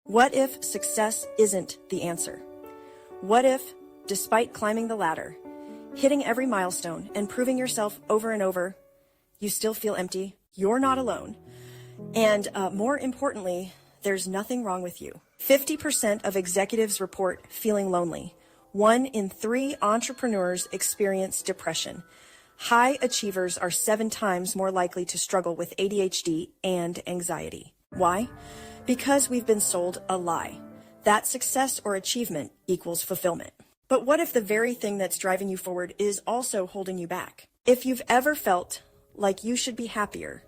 What if success isn't the answer? What if, despite climbing the ladder, hitting every milestone and proving yourself over and over, you still feel empty, you're not alone, and more importantly, there's nothing wrong with you? 50% of executives report feeling lonely. 1 in 3 entrepreneurs experience depression. High achievers are 7 times more likely to struggle with ADHD and anxiety. Why? Because we've been sold a lie. That success or achievement equals fulfillment. But what if the very thing that's driving you forward is also holding you back? If you've ever felt like you should be happier,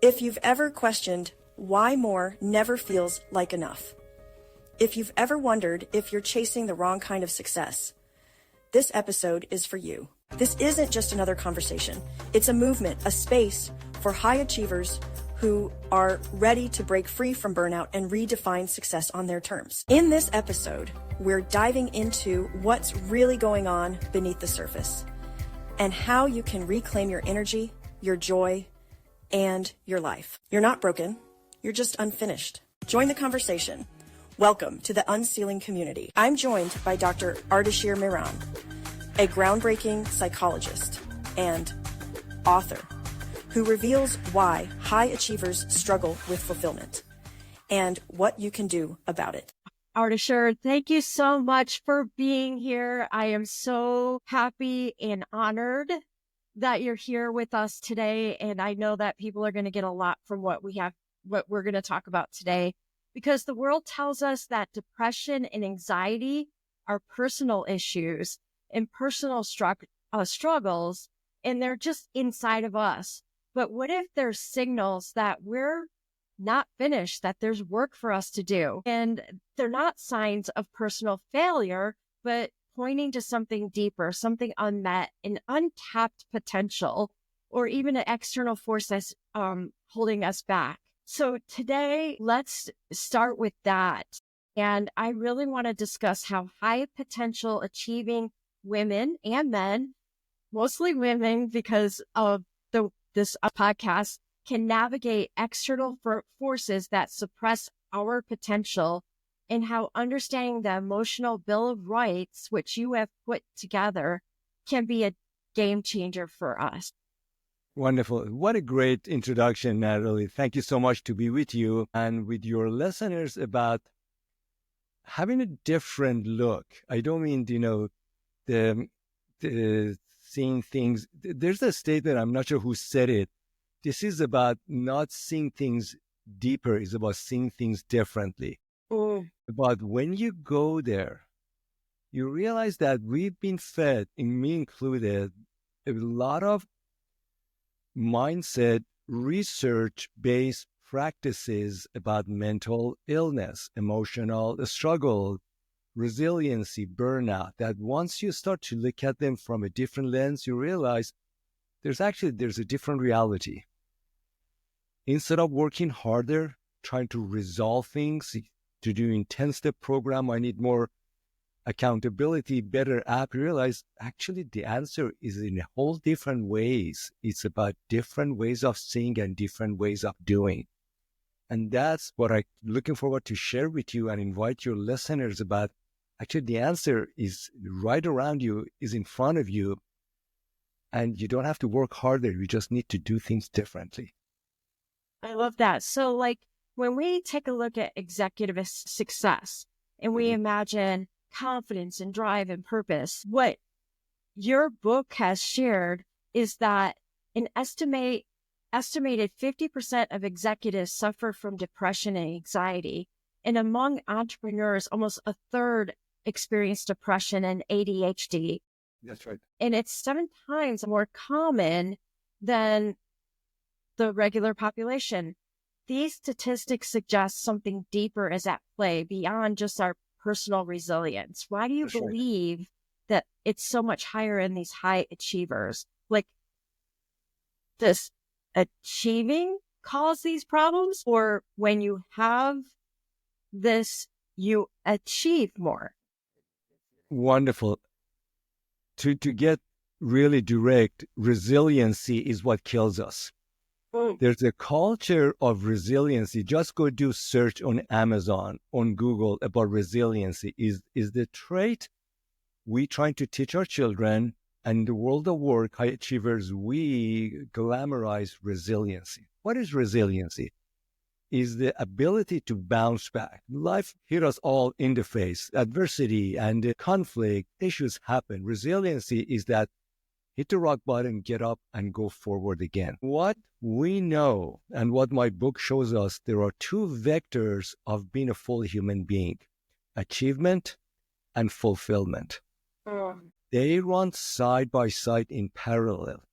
if you've ever questioned why more never feels like enough, if you've ever wondered if you're chasing the wrong kind of success, this episode is for you. This isn't just another conversation. It's a movement, a space for high achievers who are ready to break free from burnout and redefine success on their terms. In this episode, we're diving into what's really going on beneath the surface and how you can reclaim your energy, your joy, and your life. You're not broken. You're just unfinished. Join the conversation. Welcome to the UnCeiling community. I'm joined by Dr. Ardeshir Mehran, a groundbreaking psychologist and author who reveals why high achievers struggle with fulfillment and what you can do about it. Ardeshir, thank you so much for being here. I am so happy and honored that you're here with us today. And I know that people are going to get a lot from what we're going to talk about today, because the world tells us that depression and anxiety are personal issues and personal struggles, and they're just inside of us. But what if there's signals that we're not finished, that there's work for us to do? And they're not signs of personal failure, but pointing to something deeper, something unmet, an untapped potential, or even an external force that's holding us back. So today, let's start with that. And I really want to discuss how high potential achieving women and men, mostly women because of this podcast, can navigate external forces that suppress our potential, and how understanding the emotional bill of rights, which you have put together, can be a game changer for us. Wonderful. What a great introduction, Natalie. Thank you so much to be with you and with your listeners about having a different look. I don't mean, the seeing things. There's a statement, I'm not sure who said it. This is about not seeing things deeper. It's about seeing things differently. But when you go there, you realize that we've been fed, and me included, a lot of mindset, research-based practices about mental illness, emotional struggle, resiliency, burnout, that once you start to look at them from a different lens, you realize there's a different reality. Instead of working harder, trying to resolve things, to do intensive program, I need more accountability, better app, you realize actually the answer is in a whole different ways. It's about different ways of seeing and different ways of doing. And that's what I'm looking forward to share with you and invite your listeners about. Actually, the answer is right around you, is in front of you, and you don't have to work harder. You just need to do things differently. I love that. So when we take a look at executive success and we imagine confidence and drive and purpose, what your book has shared is that an estimated 50% of executives suffer from depression and anxiety. And among entrepreneurs, almost a third experience depression and ADHD. That's right. And it's 7 times more common than the regular population. These statistics suggest something deeper is at play beyond just our personal resilience. Why do you believe that it's so much higher in these high achievers? Does achieving cause these problems, or when you have this, you achieve more? Wonderful. To get really direct, resiliency is what kills us. There's a culture of resiliency. Just go do search on Amazon, on Google about resiliency. Is the trait we trying to teach our children, and in the world of work, high achievers, we glamorize resiliency. What is resiliency? Is the ability to bounce back. Life hit us all in the face. Adversity and conflict, issues happen. Resiliency is that hit the rock bottom, get up, and go forward again. What we know and what my book shows us, there are two vectors of being a full human being: achievement and fulfillment. They run side by side in parallel.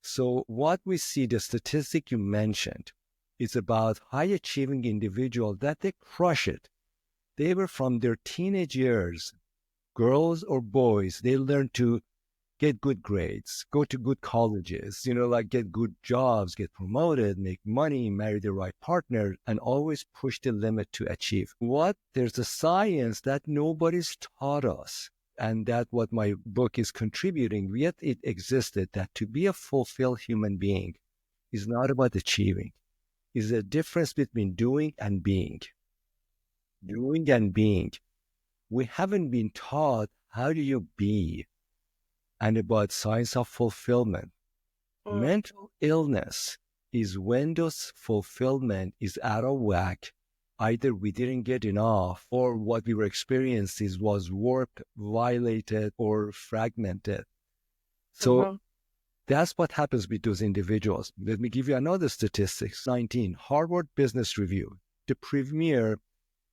So what we see, the statistic you mentioned, is about high-achieving individuals that they crush it. They were from their teenage years, girls or boys, they learn to get good grades, go to good colleges, like get good jobs, get promoted, make money, marry the right partner, and always push the limit to achieve. There's a science that nobody's taught us, and that what my book is contributing, yet it existed, that to be a fulfilled human being is not about achieving. Is a difference between doing and being. Doing and being. We haven't been taught how do you be, and about science of fulfillment. Mental illness is when those fulfillment is out of whack. Either we didn't get enough, or what we were experiencing was warped, violated, or fragmented. So that's what happens with those individuals. Let me give you another statistic. 19, Harvard Business Review, the premier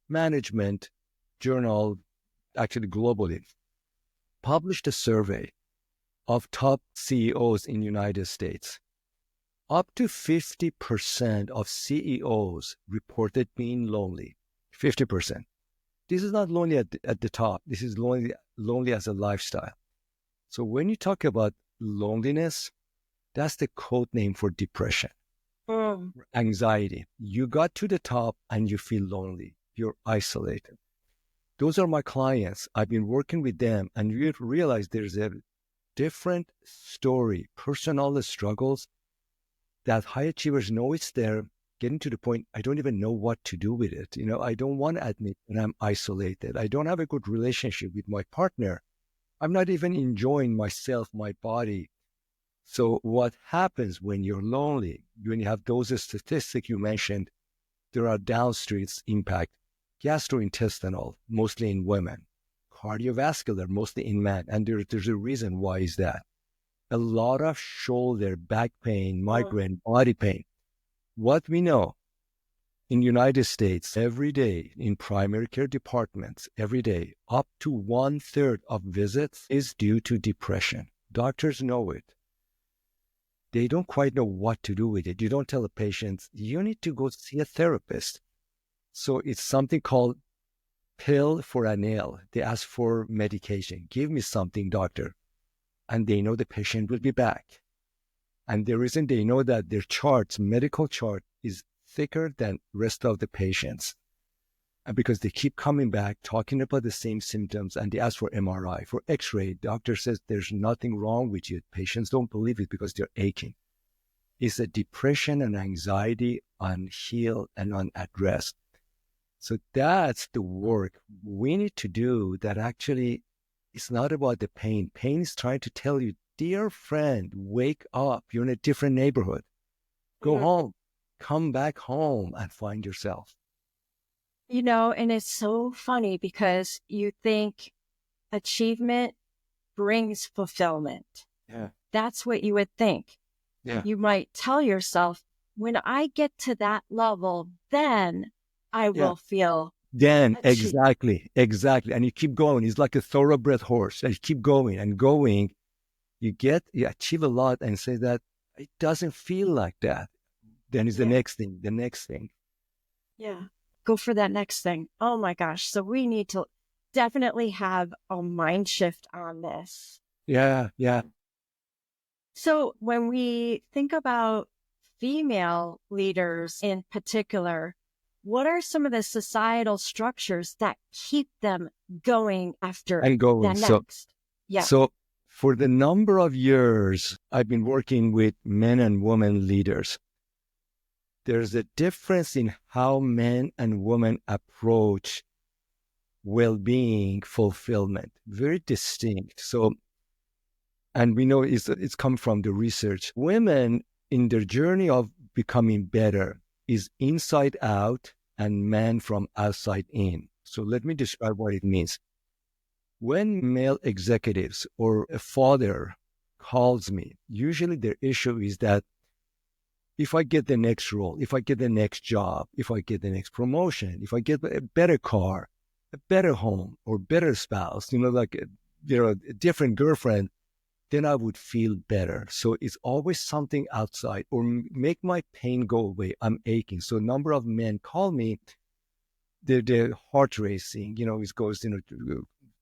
management journal, actually globally, published a survey of top CEOs in the United States. Up to 50% of CEOs reported being lonely. 50%. This is not lonely at the top. This is lonely as a lifestyle. So when you talk about loneliness, that's the code name for depression, anxiety. You got to the top and you feel lonely. You're isolated. Those are my clients. I've been working with them, and you realize there's a different story, personal struggles that high achievers know it's there, getting to the point, I don't even know what to do with it. I don't want to admit that I'm isolated. I don't have a good relationship with my partner. I'm not even enjoying myself, my body. So what happens when you're lonely, when you have those statistics you mentioned, there are downstream impact, gastrointestinal, mostly in women, cardiovascular, mostly in men. And there's a reason why is that. A lot of shoulder, back pain, migraine, body pain. What we know in the United States, every day in primary care departments, every day, up to 1/3 of visits is due to depression. Doctors know it. They don't quite know what to do with it. You don't tell the patients, you need to go see a therapist. So it's something called pill for a nail. They ask for medication. Give me something, doctor. And they know the patient will be back. And the reason they know that their charts, medical chart, is thicker than rest of the patients. And because they keep coming back, talking about the same symptoms, and they ask for MRI, for X-ray. Doctor says there's nothing wrong with you. Patients don't believe it because they're aching. It's a depression and anxiety unhealed and unaddressed. So that's the work we need to do. That actually, it's not about the pain. Pain is trying to tell you, dear friend, wake up. You're in a different neighborhood. Go home. Come back home and find yourself. And it's so funny because you think achievement brings fulfillment. Yeah. That's what you would think. Yeah. You might tell yourself, when I get to that level, then I will feel. Then, exactly. And you keep going. It's like a thoroughbred horse. And you keep going and going. You achieve a lot and say that it doesn't feel like that. Then it's the next thing. Yeah. Go for that next thing. Oh my gosh. So we need to definitely have a mind shift on this. Yeah. So when we think about female leaders in particular, what are some of the societal structures that keep them going after and going the next? So for the number of years I've been working with men and women leaders, there's a difference in how men and women approach well-being, fulfillment, very distinct. So, and we know it's come from the research. Women in their journey of becoming better is inside out and men from outside in. So let me describe what it means. When male executives or a father calls me, usually their issue is that if I get the next role, if I get the next job, if I get the next promotion, if I get a better car, a better home, or better spouse, like a different girlfriend, then I would feel better. So it's always something outside or make my pain go away. I'm aching. So a number of men call me, their heart racing, it goes,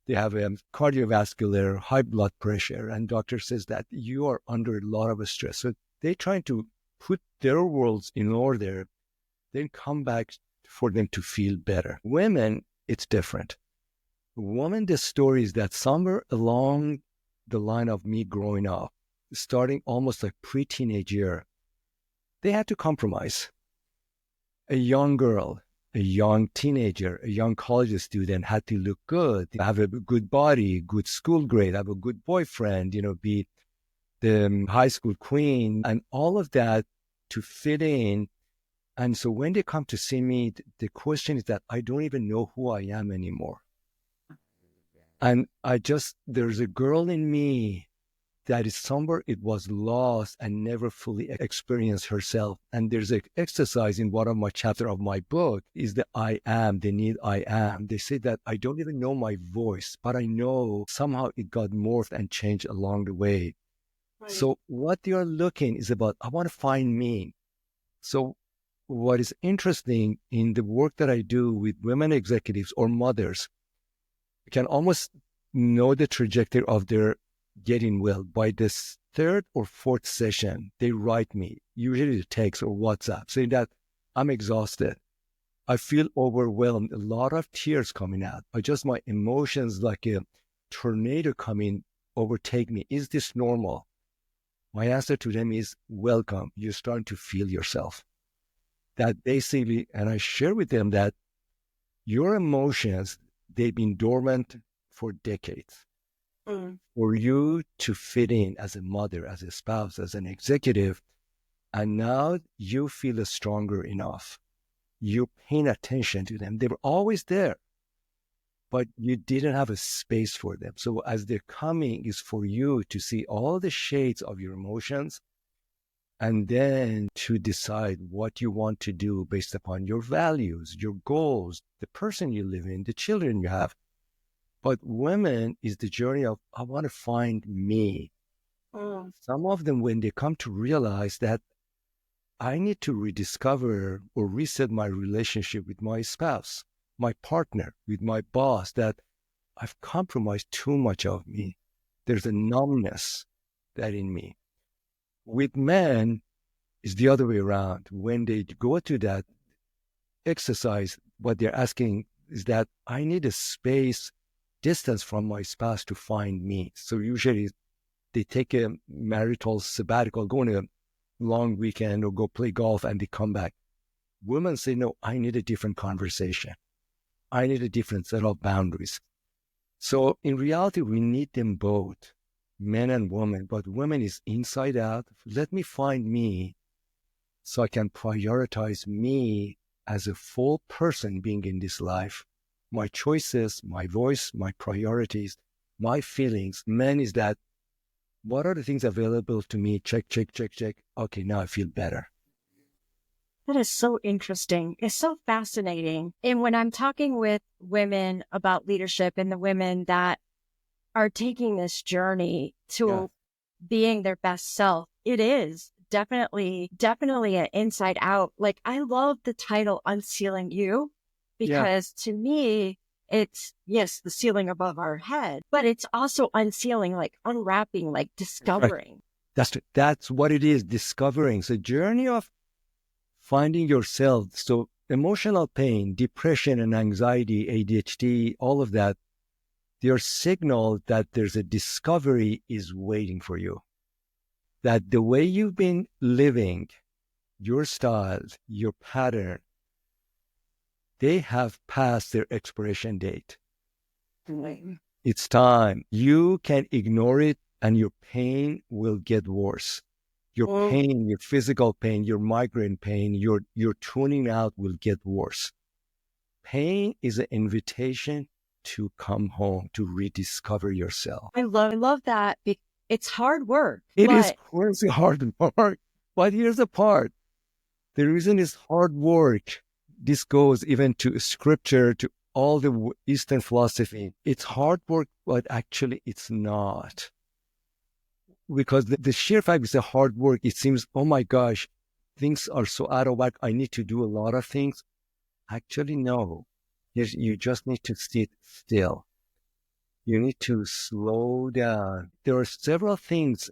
they have a cardiovascular, high blood pressure, and doctor says that you are under a lot of stress. So they're trying to put their worlds in order, then come back for them to feel better. Women, it's different. Women, the story is that somewhere along the line of me growing up, starting almost like pre-teenage year, they had to compromise. A young girl, a young teenager, a young college student had to look good, have a good body, good school grade, have a good boyfriend, be the high school queen, and all of that to fit in. And so when they come to see me, the question is that I don't even know who I am anymore. And there's a girl in me that is somewhere it was lost and never fully experienced herself. And there's an exercise in one of my chapter of my book is the I am, the need I am. They say that I don't even know my voice, but I know somehow it got morphed and changed along the way. Right. So what they are looking is about, I want to find me. So what is interesting in the work that I do with women executives or mothers, you can almost know the trajectory of their getting well. By this third or fourth session, they write me, usually the text or WhatsApp, saying that I'm exhausted. I feel overwhelmed, a lot of tears coming out. My emotions like a tornado coming overtake me. Is this normal? My answer to them is, welcome. You're starting to feel yourself. That basically, and I share with them that your emotions, they've been dormant for decades. For you to fit in as a mother, as a spouse, as an executive, and now you feel stronger enough. You're paying attention to them. They were always there, but you didn't have a space for them. So as they're coming is for you to see all the shades of your emotions and then to decide what you want to do based upon your values, your goals, the person you live in, the children you have. But women is the journey of, I want to find me. Some of them, when they come to realize that I need to rediscover or reset my relationship with my spouse, my partner, with my boss, that I've compromised too much of me. There's a numbness that in me. With men, it's the other way around. When they go to that exercise, what they're asking is that I need a space, distance from my spouse to find me. So usually they take a marital sabbatical, go on a long weekend or go play golf and they come back. Women say, no, I need a different conversation. I need a different set of boundaries. So in reality, we need them both, men and women, but women is inside out. Let me find me so I can prioritize me as a full person being in this life. My choices, my voice, my priorities, my feelings. Men is that, what are the things available to me? Check, check, check, check. Okay, now I feel better. That is so interesting. It's so fascinating. And when I'm talking with women about leadership and the women that are taking this journey to being their best self, it is definitely an inside out. Like, I love the title UnCeiling You, because to me, it's, yes, the ceiling above our head, but it's also unsealing, like unwrapping, like discovering. Right. That's what it is, discovering. So journey of finding yourself. So emotional pain, depression and anxiety, ADHD, all of that, they're signal that there's a discovery is waiting for you. That the way you've been living your style, your pattern, they have passed their expiration date. It's time. You can ignore it and your pain will get worse. Your pain, your physical pain, your migraine pain, your tuning out will get worse. Pain is an invitation to come home, to rediscover yourself. I love that. It's hard work. It is crazy hard work. But here's the part. The reason it's hard work, this goes even to scripture, to all the Eastern philosophy. It's hard work, but actually it's not. Because the sheer fact is the hard work, it seems, oh my gosh, things are so out of whack. I need to do a lot of things. Actually, no. You just need to sit still. You need to slow down. There are several things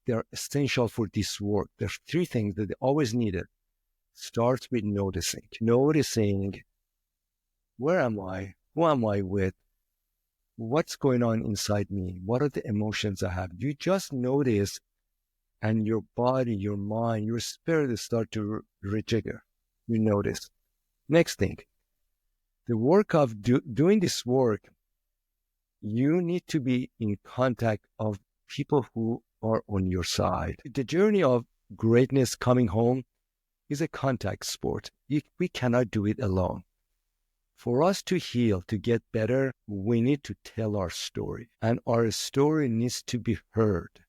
that are essential for this work. There's 3 things that they always needed. Starts with noticing. Noticing, where am I? Who am I with? What's going on inside me? What are the emotions I have? You just notice, and your body, your mind, your spirit start to rejigger. You notice. Next thing, the work of doing this work, you need to be in contact of people who are on your side. The journey of greatness coming home is a contact sport. We cannot do it alone. For us to heal, to get better, we need to tell our story. And our story needs to be heard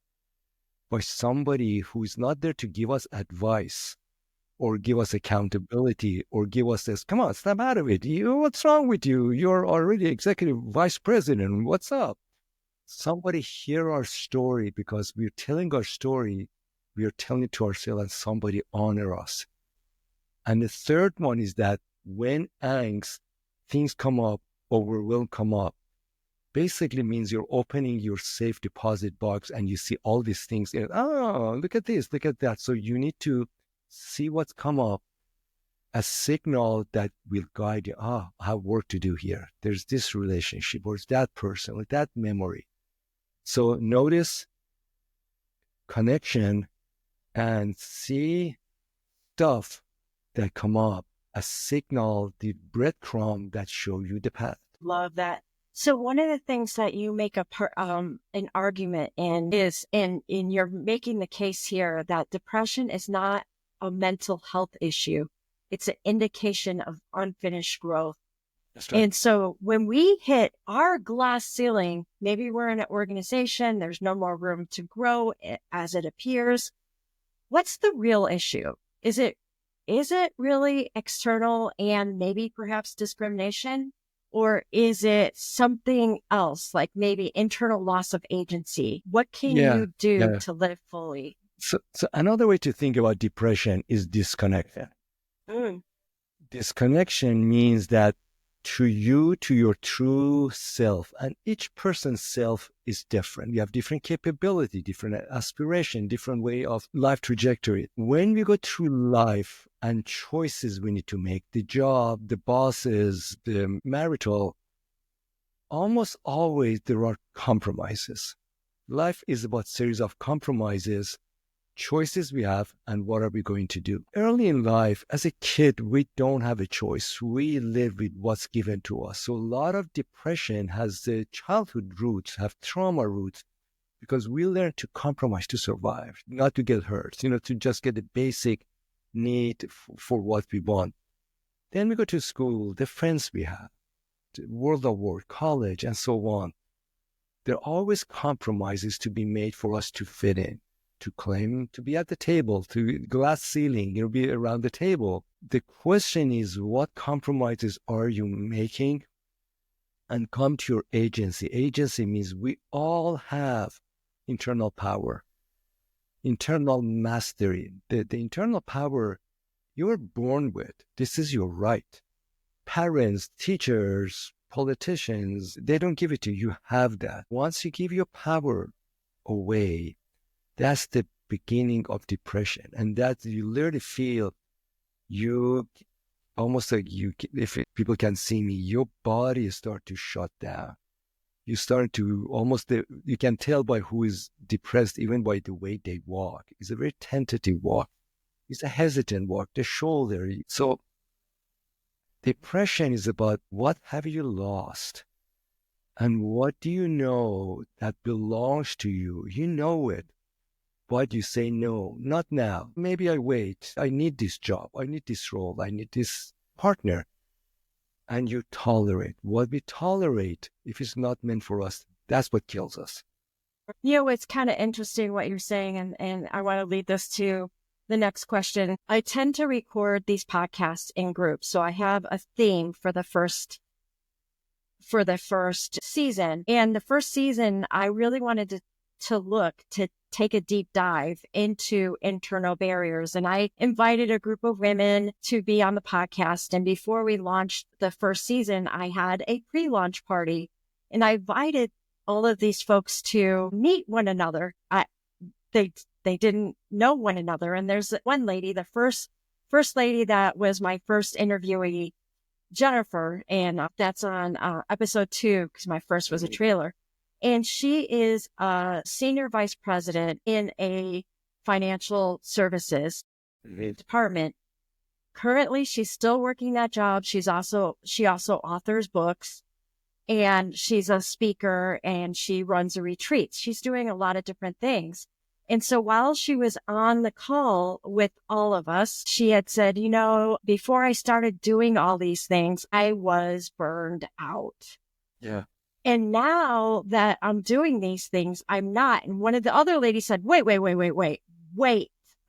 by somebody who is not there to give us advice or give us accountability or give us this, come on, snap out of it. What's wrong with you? You're already executive vice president. What's up? Somebody hear our story, because we're telling our story. We are telling it to ourselves, and somebody honor us. And the third one is that when angst, things come up, overwhelm come up, basically means you're opening your safe deposit box and you see all these things. Oh, look at this, look at that. So you need to see what's come up, a signal that will guide you. I have work to do here. There's this relationship, or that person, or that memory. So notice, connection, and see stuff that come up, a signal, the breadcrumb that show you the path. Love that. So one of the things that you make an argument in is, in you're making the case here that depression is not a mental health issue. It's an indication of unfinished growth. That's right. And so when we hit our glass ceiling, maybe we're in an organization, there's no more room to grow as it appears. What's the real issue? Is it really external and maybe perhaps discrimination? Or is it something else, like maybe internal loss of agency? What can you do to live fully? So another way to think about depression is disconnection. Disconnection means that to your true self, and each person's self is different. We have different capability, different aspiration, different way of life trajectory. When we go through life and choices we need to make, the job, the bosses, the marital, almost always there are compromises. Life is about series of compromises, choices we have, and what are we going to do. Early in life, as a kid, we don't have a choice. We live with what's given to us. So a lot of depression has the childhood roots, have trauma roots, because we learn to compromise to survive, not to get hurt, to just get the basic need for what we want. Then we go to school, the friends we have, the world of work, college, and so on. There are always compromises to be made for us to fit in, to claim to be at the table, to glass ceiling, be around the table. The question is, what compromises are you making? And come to your agency. Agency means we all have internal power, internal mastery. The internal power you're born with. This is your right. Parents, teachers, politicians, they don't give it to you. You have that. Once you give your power away, that's the beginning of depression. And that you literally feel you almost like if people can see me, your body start to shut down. You start to you can tell by who is depressed, even by the way they walk. It's a very tentative walk. It's a hesitant walk, the shoulder. So depression is about what have you lost and what do you know that belongs to you. You know it, but you say no, not now. Maybe I wait. I need this job. I need this role. I need this partner. And you tolerate. What we tolerate, if it's not meant for us, that's what kills us. It's kind of interesting what you're saying, and I want to lead this to the next question. I tend to record these podcasts in groups, so I have a theme for the first season. And the first season, I really wanted to take a deep dive into internal barriers. And I invited a group of women to be on the podcast. And before we launched the first season, I had a pre-launch party, and I invited all of these folks to meet one another. They didn't know one another. And there's one lady, the first lady that was my first interviewee, Jennifer, and that's on episode 2, because my first was a trailer. And she is a senior vice president in a financial services department. Currently, she's still working that job. She also authors books, and she's a speaker, and she runs a retreat. She's doing a lot of different things. And so while she was on the call with all of us, she had said, before I started doing all these things, I was burned out. Yeah. And now that I'm doing these things, I'm not. And one of the other ladies said, wait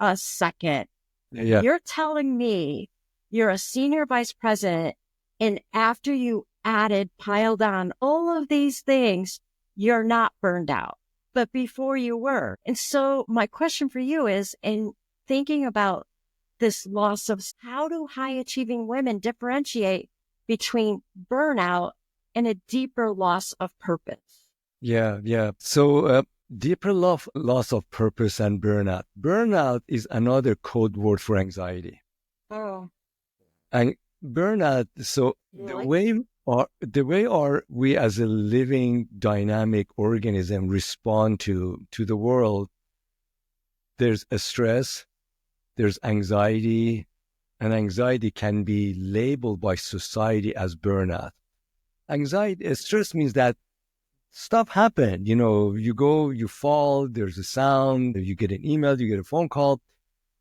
a second. Yeah. You're telling me you're a senior vice president, and after you piled on all of these things, you're not burned out. But before you were. And so my question for you is, in thinking about this loss of, how do high achieving women differentiate between burnout and a deeper loss of purpose? Yeah. So deeper loss of purpose and burnout. Burnout is another code word for anxiety. Oh. And burnout, so the way we as a living dynamic organism respond to the world, there's a stress, there's anxiety, and anxiety can be labeled by society as burnout. Stress means that stuff happened. You go, you fall, there's a sound, you get an email, you get a phone call,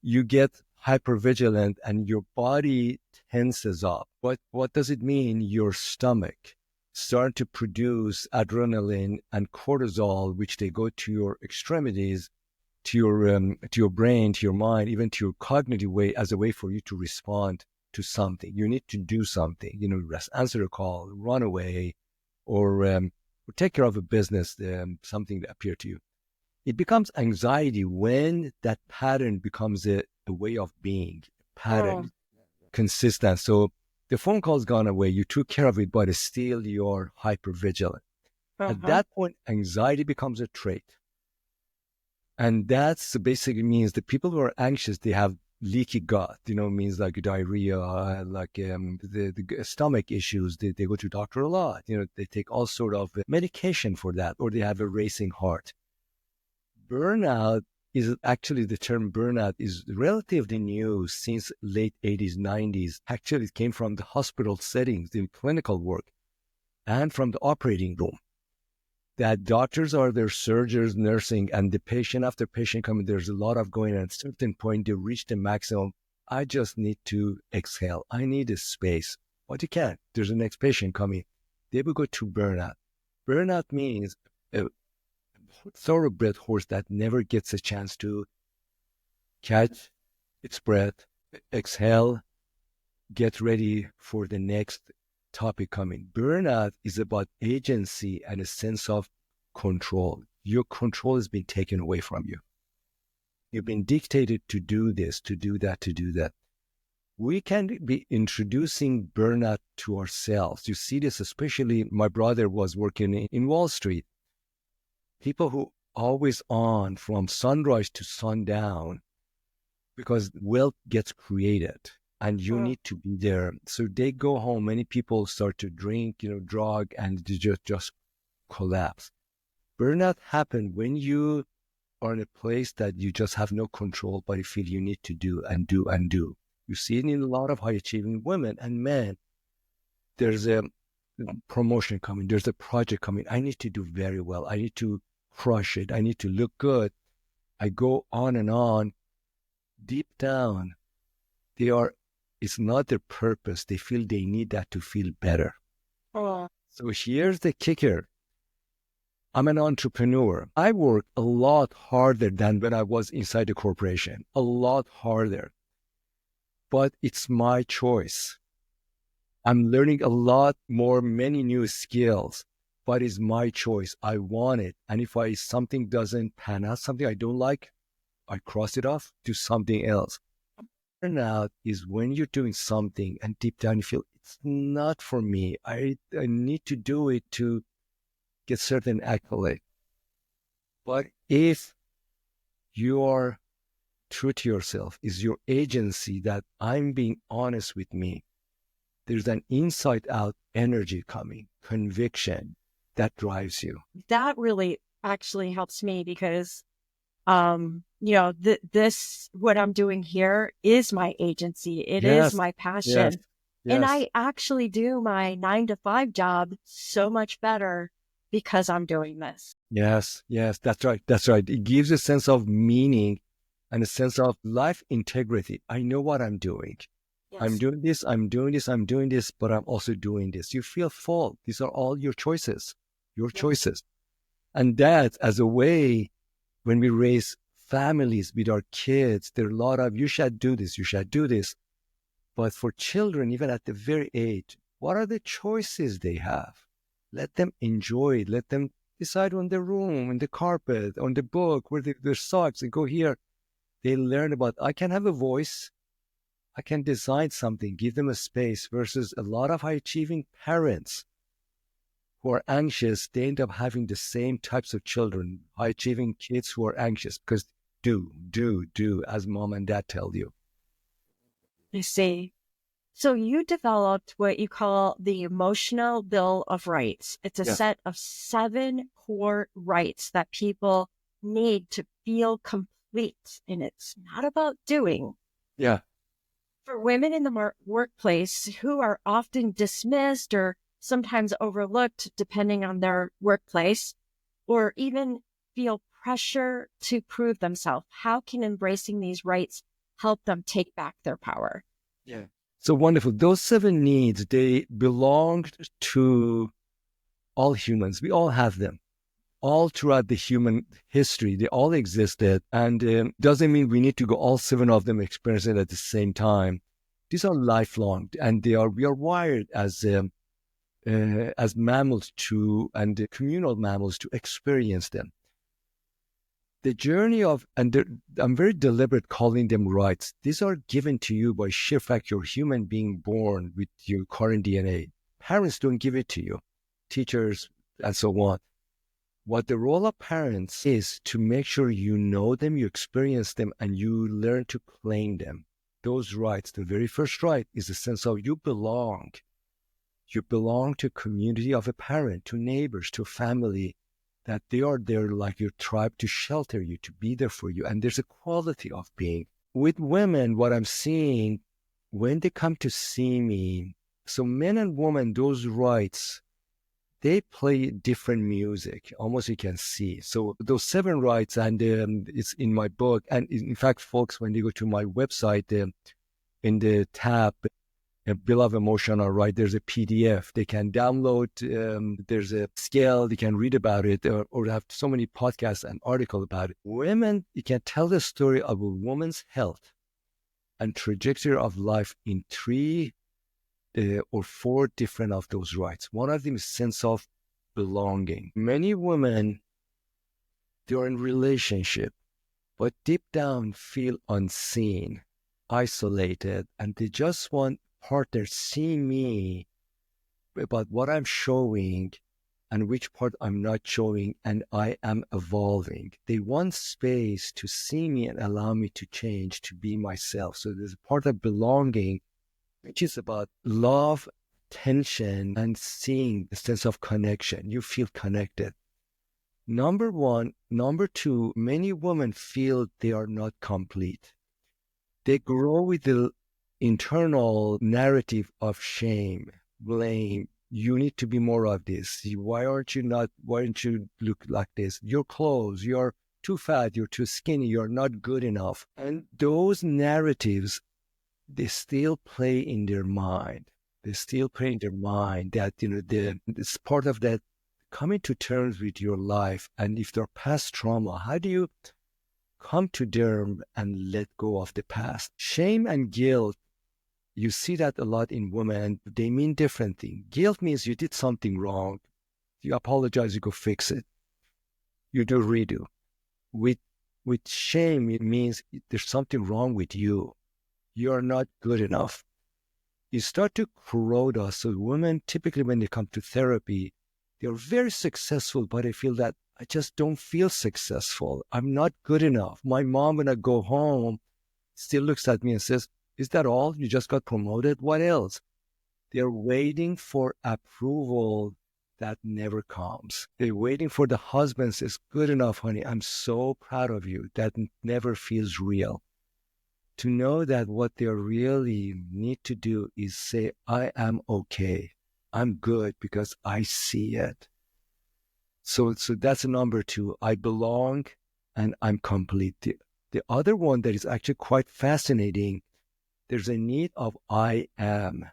you get hypervigilant and your body tenses up. What does it mean? Your stomach start to produce adrenaline and cortisol, which they go to your extremities, to your brain, to your mind, even to your cognitive way, as a way for you to respond to something. You need to do something, answer a call, run away, or take care of a business, something that appeared to you. It becomes anxiety when that pattern becomes a way of being, consistent. So the phone call's gone away, you took care of it, but it's still you're hypervigilant. At that point, anxiety becomes a trait. And that's basically means the people who are anxious, they have leaky gut, means like diarrhea, like the stomach issues. They go to doctor a lot. They take all sort of medication for that, or they have a racing heart. Burnout is actually, the term burnout is relatively new since late 80s, 90s. Actually, it came from the hospital settings, the clinical work, and from the operating room. That doctors are their surgeons, nursing, and the patient after patient coming, there's a lot of going. At a certain point, they reach the maximum. I just need to exhale. I need a space. But you can't. There's the next patient coming. They will go to burnout. Burnout means a thoroughbred horse that never gets a chance to catch its breath, exhale, get ready for the next topic coming. Burnout is about agency and a sense of control. Your control has been taken away from you. You've been dictated to do this, to do that, to do that. We can be introducing burnout to ourselves. You see this, especially my brother was working in Wall Street. People who always on from sunrise to sundown, because wealth gets created and you need to be there. So they go home. Many people start to drink, drug, and they just collapse. Burnout happens when you are in a place that you just have no control, but you feel you need to do and do and do. You see it in a lot of high achieving women and men. There's a promotion coming, there's a project coming. I need to do very well. I need to crush it. I need to look good. I go on and on. Deep down, it's not their purpose. They feel they need that to feel better. Oh. So here's the kicker. I'm an entrepreneur. I work a lot harder than when I was inside the corporation, a lot harder. But it's my choice. I'm learning a lot more, many new skills, but it's my choice. I want it. And if something doesn't pan out, something I don't like, I cross it off, do something else. Burnout is when you're doing something and deep down you feel it's not for me. I need to do it to get certain accolade. But if you are true to yourself, is your agency that I'm being honest with me, there's an inside out energy coming, conviction that drives you. That really actually helps me because this, what I'm doing here is my agency. It is my passion. Yes. And I actually do my 9-to-5 job so much better because I'm doing this. Yes, that's right. It gives a sense of meaning and a sense of life integrity. I know what I'm doing. Yes. I'm doing this, but I'm also doing this. You feel full. These are all your choices, choices. And that as a way, when we raise families with our kids, there are a lot of, you should do this. But for children, even at the very age, what are the choices they have? Let them enjoy it. Let them decide on the room, on the carpet, on the book, where their socks, and go here. They learn about, I can have a voice. I can design something, give them a space, versus a lot of high-achieving parents who are anxious. They end up having the same types of children, high-achieving kids who are anxious because do, as mom and dad tell you. I see. So you developed what you call the Emotional Bill of Rights. It's a set of 7 core rights that people need to feel complete. And it's not about doing. Yeah. For women in the workplace who are often dismissed or sometimes overlooked depending on their workplace, or even feel pressure to prove themselves, how can embracing these rights help them take back their power? Yeah. So wonderful. Those 7 needs, they belong to all humans. We all have them. All throughout the human history, they all existed. And doesn't mean we need to go all 7 of them experience it at the same time. These are lifelong, and we are wired as mammals and communal mammals to experience them. The journey of, I'm very deliberate calling them rights. These are given to you by sheer fact you're human being born with your current DNA. Parents don't give it to you, teachers, and so on. What the role of parents is to make sure you know them, you experience them, and you learn to claim them. Those rights, the very first right is the sense of you belong. You belong to a community of a parent, to neighbors, to family, that they are there like your tribe to shelter you, to be there for you. And there's a quality of being. With women, what I'm seeing, when they come to see me, so men and women, those rights, they play different music, almost you can see. So those 7 rights, and it's in my book. And in fact, folks, when they go to my website, in the tab, Bill of Emotional Right, there's a PDF they can download. There's a scale, they can read about it, or have so many podcasts and articles about it. Women, you can tell the story of a woman's health and trajectory of life in 3 or 4 different of those rights. One of them is sense of belonging. Many women, they are in relationship, but deep down feel unseen, isolated, and they just want partner see me about what I'm showing and which part I'm not showing, and I am evolving. They want space to see me and allow me to change, to be myself. So there's a part of belonging, which is about love, tension, and seeing the sense of connection. You feel connected. Number one. Number two, many women feel they are not complete. They grow with the internal narrative of shame, blame. You need to be more of this. Why aren't you look like this? Your clothes, you're too fat, you're too skinny, you're not good enough. And those narratives, they still play in their mind. They still play in their mind that, it's part of that coming to terms with your life. And if they're past trauma, how do you come to them and let go of the past? Shame and guilt, you see that a lot in women, and they mean different things. Guilt means you did something wrong. You apologize, you go fix it. You do redo. With shame, it means there's something wrong with you. You're not good enough. You start to corrode us. So women, typically when they come to therapy, they're very successful, but I feel that I just don't feel successful. I'm not good enough. My mom, when I go home, still looks at me and says, is that all? You just got promoted? What else? They're waiting for approval that never comes. They're waiting for the husband says, good enough, honey. I'm so proud of you. That never feels real. To know that what they really need to do is say, I am okay. I'm good because I see it. So that's number two. I belong and I'm complete. The other one that is actually quite fascinating, there's a need of I am.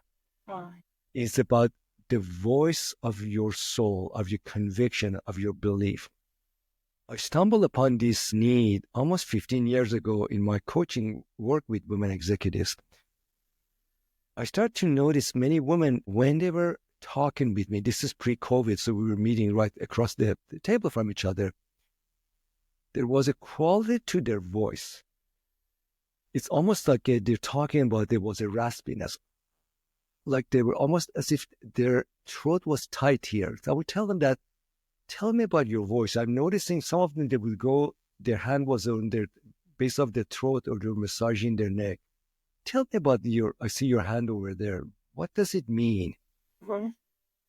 It's about the voice of your soul, of your conviction, of your belief. I stumbled upon this need almost 15 years ago in my coaching work with women executives. I started to notice many women, when they were talking with me, this is pre-COVID, so we were meeting right across the table from each other, there was a quality to their voice. It's almost like they're talking about there was a raspiness. Like they were almost as if their throat was tight here. So I would tell them that, tell me about your voice. I'm noticing some of them, they will go, their hand was on their base of the throat or they're massaging their neck. Tell me about I see your hand over there. What does it mean? Mm-hmm.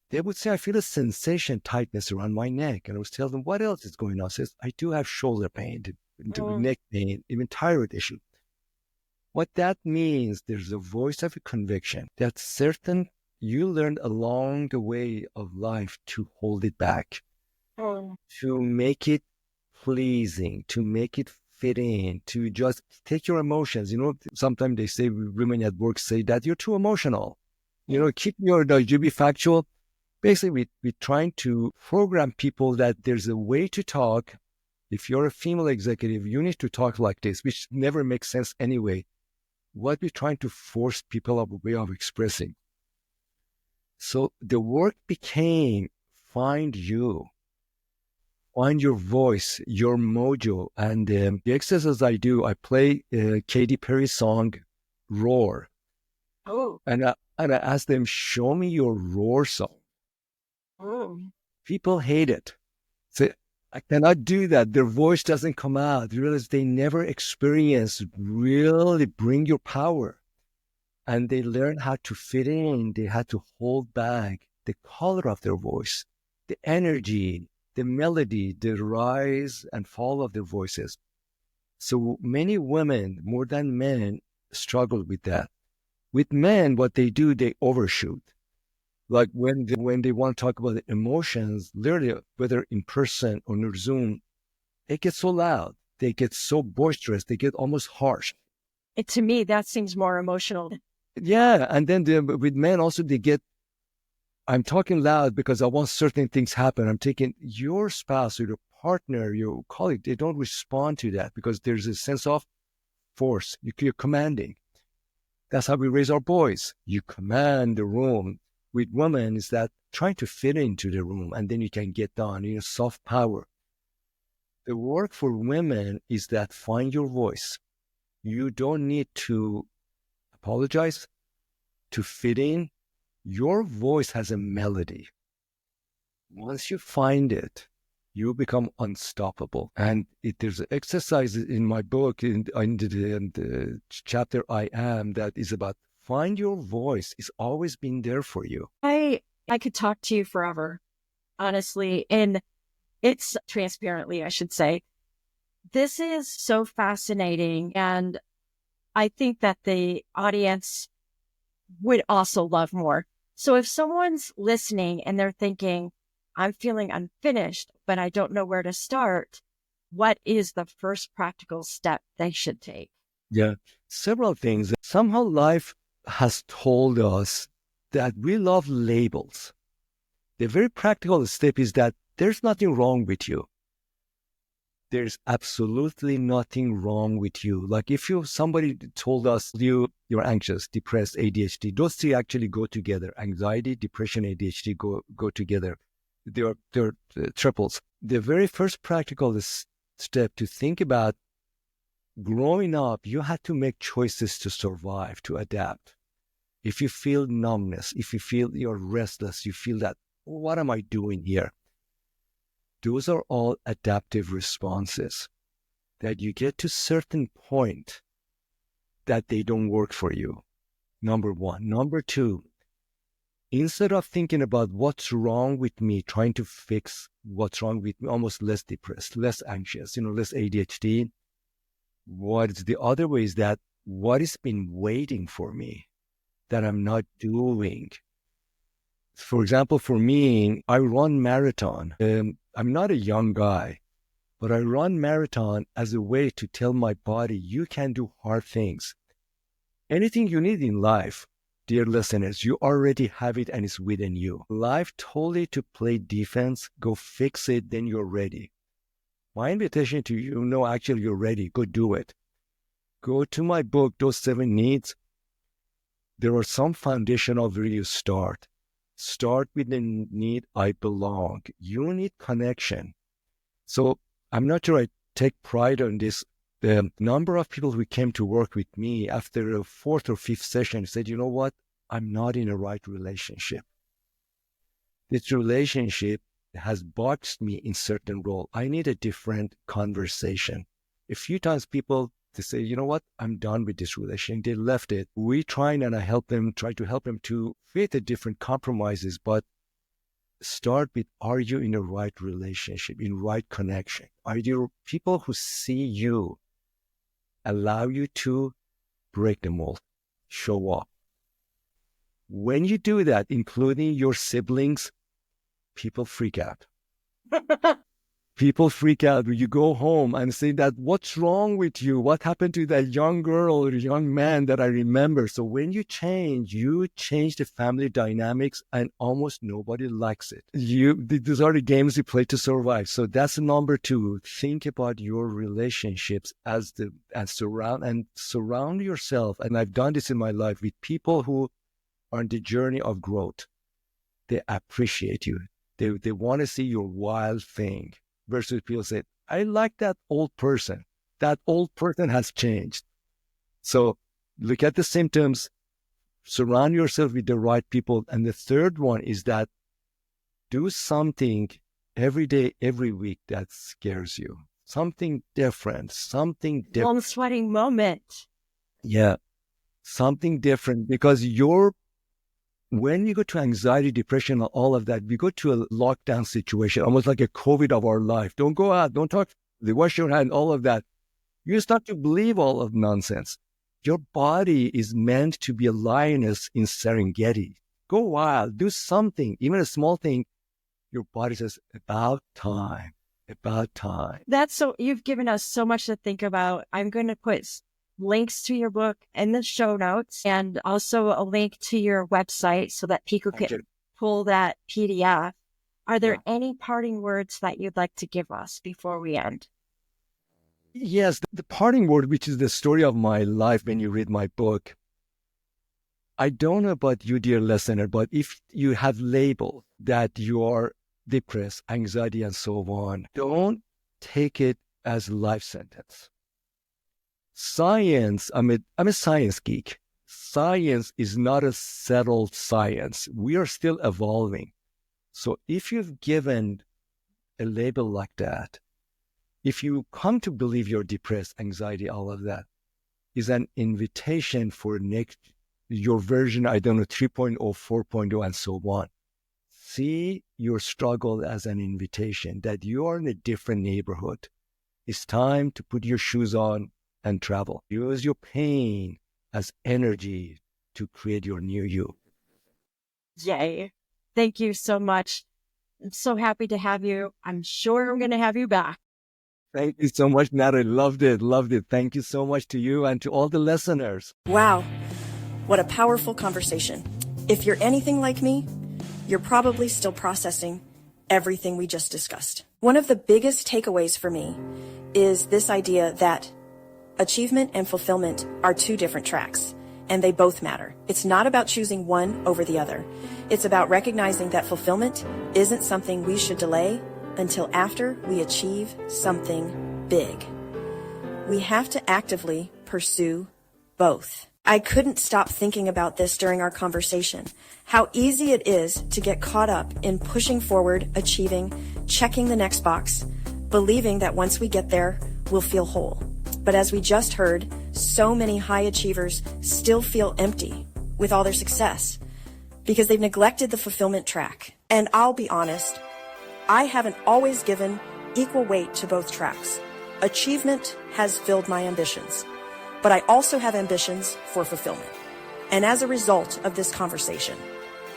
They would say, I feel a sensation, tightness around my neck. And I was telling them, what else is going on? I says, I do have shoulder pain, neck pain, even thyroid issue. What that means, there's a voice of a conviction that certain you learned along the way of life to hold it back, to make it pleasing, to make it fit in, to just take your emotions. Sometimes they say, women at work say that you're too emotional. Keep you be factual. Basically, we're trying to program people that there's a way to talk. If you're a female executive, you need to talk like this, which never makes sense anyway. What we're trying to force people a way of expressing. So the work became find you, find your voice, your mojo. And the exercise I do, I play Katy Perry's song, Roar. Oh. And I ask them, show me your roar song. Oh. People hate it. Say, I cannot do that. Their voice doesn't come out. You realize they never experience really bring your power. And they learn how to fit in. They had to hold back the color of their voice, the energy, the melody, the rise and fall of their voices. So many women, more than men, struggle with that. With men, what they do, they overshoot. Like when they want to talk about the emotions, literally, whether in person or on Zoom, they get so loud, they get so boisterous, they get almost harsh. To me, that seems more emotional. Yeah, and then with men also, I'm talking loud because I want certain things happen. I'm taking your spouse or your partner, your colleague, they don't respond to that because there's a sense of force. You're commanding. That's how we raise our boys. You command the room. With women, is that trying to fit into the room and then you can get done, soft power. The work for women is that find your voice. You don't need to apologize to fit in. Your voice has a melody. Once you find it, you become unstoppable. And there's exercises in my book, in the chapter I Am, that is about find your voice. It's always been there for you. I could talk to you forever, honestly. And It's transparently, I should say. This is so fascinating. And I think that the audience would also love more. So if someone's listening and they're thinking, I'm feeling unfinished, but I don't know where to start, what is the first practical step they should take? Yeah, several things. Somehow life has told us that we love labels. The very practical step is that there's nothing wrong with you. There's absolutely nothing wrong with you. Like if somebody told us you're anxious, depressed, ADHD, those three actually go together. Anxiety, depression, ADHD go together. They're triples. The very first practical step to think about, growing up, you had to make choices to survive, to adapt. If you feel numbness, if you feel you're restless, you feel that, what am I doing here? Those are all adaptive responses that you get to a certain point that they don't work for you. Number one. Number two, instead of thinking about what's wrong with me, trying to fix what's wrong with me, almost less depressed, less anxious, less ADHD, what's the other way is that what has been waiting for me that I'm not doing? For example, for me, I run marathon. I'm not a young guy, but I run marathon as a way to tell my body, you can do hard things. Anything you need in life, dear listeners, you already have it and it's within you. Life told you to play defense, go fix it, then you're ready. My invitation to you, actually you're ready, go do it. Go to my book, Those 7 Needs. There are some foundational where you start. Start with the need, I belong. You need connection. So I'm not sure I take pride on this. The number of people who came to work with me after a 4th or 5th session said, you know what? I'm not in a right relationship. This relationship has boxed me in certain role. I need a different conversation. A few times people, they say, you know what, I'm done with this relationship. They left it. We try to help them to create the different compromises, but start with, are you in the right relationship, in right connection? Are you people who see you, allow you to break the mold, show up? When you do that, including your siblings, people freak out. People freak out when you go home and say that, what's wrong with you? What happened to that young girl or young man that I remember? So when you change the family dynamics and almost nobody likes it. These are the games you play to survive. So that's number 2. Think about your relationships surround yourself. And I've done this in my life with people who are on the journey of growth. They appreciate you. They want to see your wild thing. Versus people say, I like that old person. That old person has changed. So look at the symptoms, surround yourself with the right people. And the third one is that do something every day, every week that scares you. Something different. Long sweating moment. Yeah, something different, because when you go to anxiety, depression, and all of that, we go to a lockdown situation, almost like a COVID of our life. Don't go out, don't talk, wash your hand, all of that. You start to believe all of nonsense. Your body is meant to be a lioness in Serengeti. Go wild, do something, even a small thing. Your body says, about time. You've given us so much to think about. I'm going to put links to your book in the show notes, and also a link to your website so that people can pull that PDF. Are there any parting words that you'd like to give us before we end? Yes, the parting word, which is the story of my life when you read my book. I don't know about you, dear listener, but if you have labeled that you are depressed, anxiety, and so on, don't take it as a life sentence. Science, I'm a science geek. Science is not a settled science. We are still evolving. So if you've given a label like that, if you come to believe you're depressed, anxiety, all of that, is an invitation for your version, 3.0, 4.0, and so on. See your struggle as an invitation that you are in a different neighborhood. It's time to put your shoes on and travel. Use your pain as energy to create your new you. Yay. Thank you so much. I'm so happy to have you. I'm sure I'm going to have you back. Thank you so much, Natalie. Loved it. Loved it. Thank you so much to you and to all the listeners. Wow, what a powerful conversation. If you're anything like me, you're probably still processing everything we just discussed. One of the biggest takeaways for me is this idea that achievement and fulfillment are two different tracks, and they both matter. It's not about choosing one over the other. It's about recognizing that fulfillment isn't something we should delay until after we achieve something big. We have to actively pursue both. I couldn't stop thinking about this during our conversation, how easy it is to get caught up in pushing forward, achieving, checking the next box, believing that once we get there, we'll feel whole. But as we just heard, so many high achievers still feel empty with all their success because they've neglected the fulfillment track. And I'll be honest, I haven't always given equal weight to both tracks. Achievement has filled my ambitions, but I also have ambitions for fulfillment. And as a result of this conversation,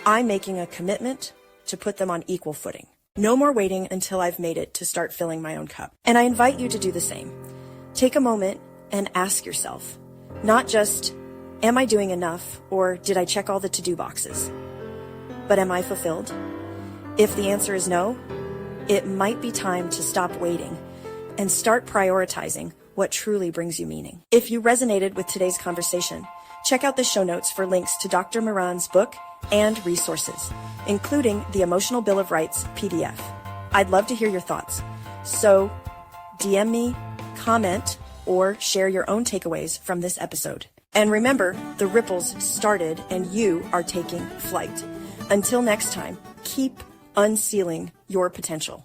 I'm making a commitment to put them on equal footing. No more waiting until I've made it to start filling my own cup. And I invite you to do the same. Take a moment and ask yourself, not just, am I doing enough or did I check all the to-do boxes? But am I fulfilled? If the answer is no, it might be time to stop waiting and start prioritizing what truly brings you meaning. If you resonated with today's conversation, check out the show notes for links to Dr. Mehran's book and resources, including the Emotional Bill of Rights PDF. I'd love to hear your thoughts. So DM me, comment, or share your own takeaways from this episode. And remember, the ripples started and you are taking flight. Until next time, keep unsealing your potential.